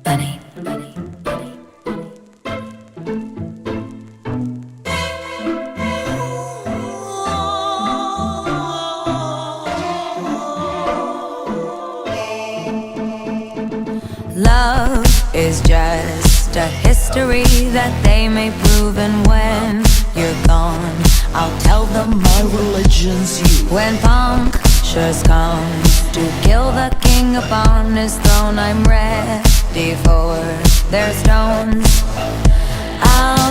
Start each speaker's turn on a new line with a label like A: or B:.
A: Bunny. Love is just a history that they may prove, and when you're gone, I'll tell them my religion's you. When punctures come to kill the king upon his throne, I'm ready for their stones. I'll